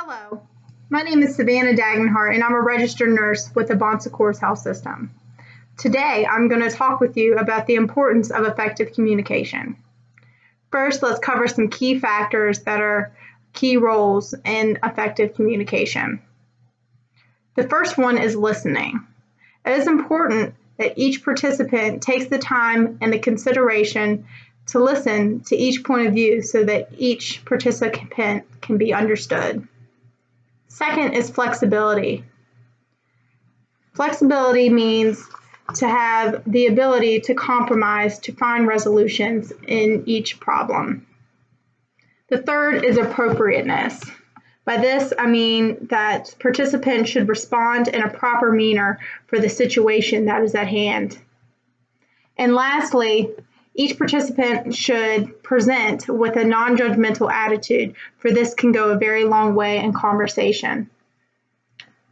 Hello, my name is Savannah Dagenhart and I'm a registered nurse with the Bon Secours Health System. Today I'm going to talk with you about the importance of effective communication. First, let's cover some key factors that are key roles in effective communication. The first one is listening. It is important that each participant takes the time and the consideration to listen to each point of view so that each participant can be understood. Second is flexibility. Flexibility means to have the ability to compromise to find resolutions in each problem. The third is appropriateness. By this, I mean that participants should respond in a proper manner for the situation that is at hand. And lastly, each participant should present with a non-judgmental attitude, for this can go a very long way in conversation.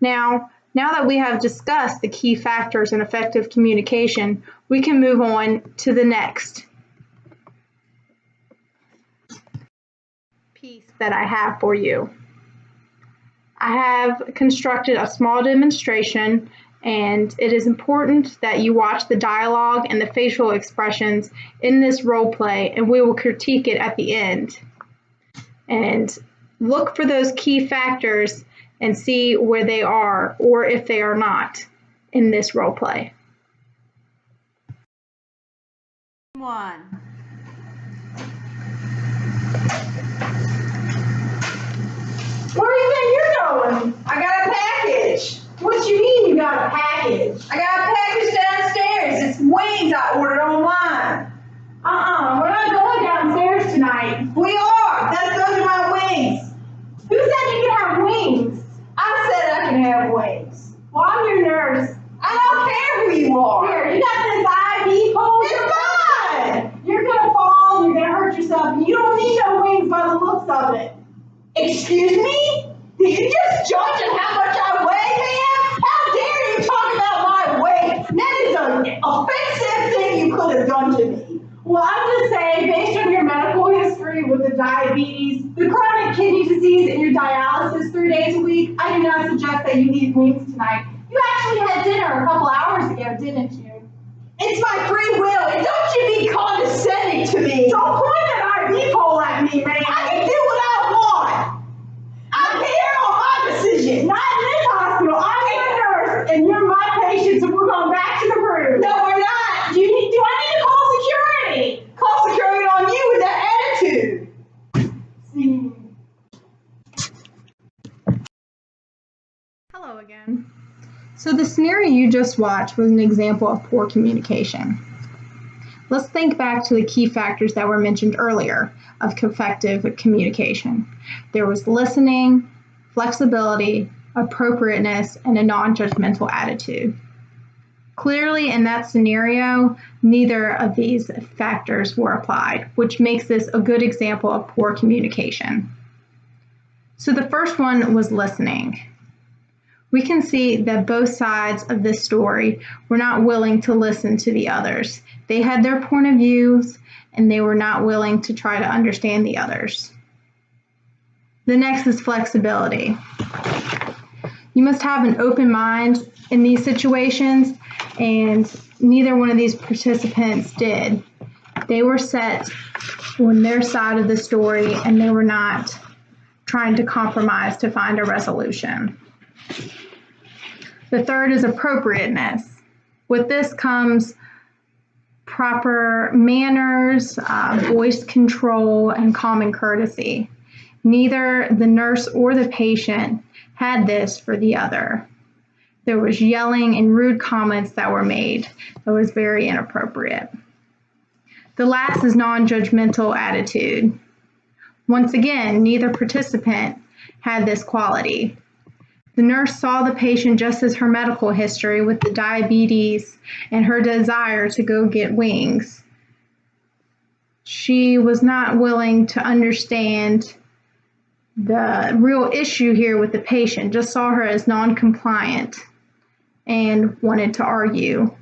Now that we have discussed the key factors in effective communication, we can move on to the next piece that I have for you. I have constructed a small demonstration, and it is important that you watch the dialogue and the facial expressions in this role play, and we will critique it at the end. And look for those key factors and see where they are or if they are not in this role play. One. Where do you think you're going? I got a package. What you mean you got a package? I got a package downstairs. It's wings I ordered online. We're not going downstairs tonight. We are. Those are my wings. Who said you can have wings? I said I can have wings. Well, I'm your nurse. I don't care who you are. Here, you got this IV pole. It's fine. You're gonna fall. You're gonna hurt yourself. You don't need no wings by the looks of it. Excuse me? Did you just judge on how much I weigh, ma'am? How dare you talk about my weight? That is an offensive thing you could have done to me. Well, I'm just saying, based on your medical history with the diabetes, the chronic kidney disease, and your dialysis 3 days a week, I do not suggest that you eat wings tonight. You actually had dinner a couple hours ago, didn't you? It's my free will, and don't you be condescending to me. Don't point that IV pole at me, man. I can do what I want. I'm here on my decision. Not in this hospital. I'm your nurse, and you're my patient, so we're going back to the room. No, we're not. Do I need to call security? Call security on you with that attitude. Hello again. So the scenario you just watched was an example of poor communication. Let's think back to the key factors that were mentioned earlier of effective communication. There was listening, flexibility, appropriateness, and a non-judgmental attitude. Clearly, in that scenario, neither of these factors were applied, which makes this a good example of poor communication. So the first one was listening. We can see that both sides of this story were not willing to listen to the others. They had their point of views, and they were not willing to try to understand the others. The next is flexibility. You must have an open mind in these situations, and neither one of these participants did. They were set on their side of the story, and they were not trying to compromise to find a resolution. The third is appropriateness. With this comes proper manners, voice control, and common courtesy. Neither the nurse or the patient had this for the other. There was yelling and rude comments that were made that was very inappropriate. The last is non-judgmental attitude. Once again, neither participant had this quality. The nurse saw the patient just as her medical history with the diabetes and her desire to go get wings. She was not willing to understand the real issue here with the patient, just saw her as non-compliant and wanted to argue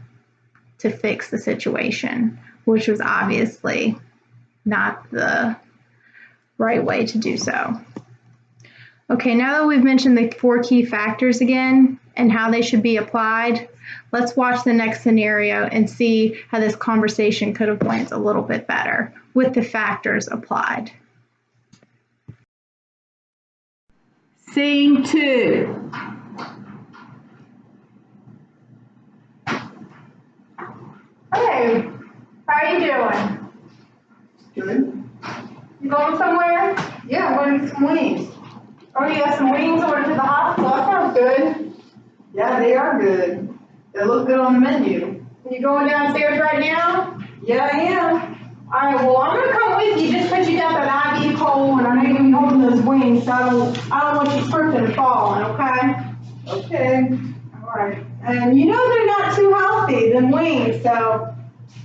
to fix the situation, which was obviously not the right way to do so. Okay, now that we've mentioned the 4 key factors again and how they should be applied, let's watch the next scenario and see how this conversation could have went a little bit better with the factors applied. Scene 2. Hey, how are you doing? Good. You going somewhere? Yeah, I'm going to get some wings. Oh, you got some wings ordered to the hospital. That sounds good. Yeah, they are good. They look good on the menu. You going downstairs right now? Yeah, I am. All right, well, I'm gonna come with you just because you got that IV pole and I know you're gonna be holding those wings, so I don't want you tripping and falling, okay? Okay. All right. And you know they're not too healthy, them wings, so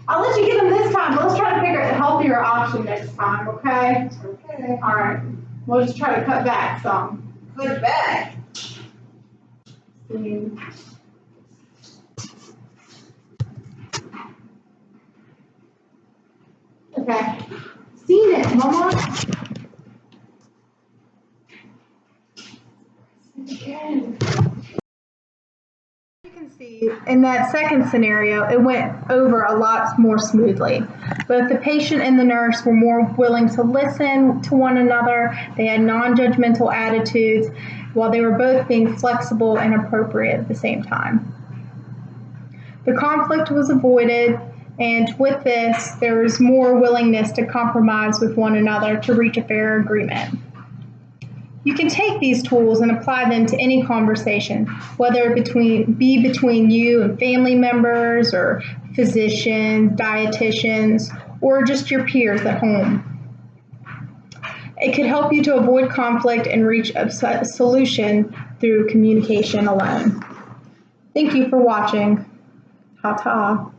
I'll let you get them this time, but let's try to figure out a healthier option next time, okay? Okay. All right. We'll just try to cut back some. Put it back. Okay. Seen it, Mama. Again. You can see in that second scenario, it went over a lot more smoothly. Both the patient and the nurse were more willing to listen to one another. They had non-judgmental attitudes while they were both being flexible and appropriate at the same time. The conflict was avoided, and with this, there was more willingness to compromise with one another to reach a fair agreement. You can take these tools and apply them to any conversation, whether it be between you and family members or physicians, dietitians, or just your peers at home. It could help you to avoid conflict and reach a solution through communication alone. Thank you for watching. Ta-ta.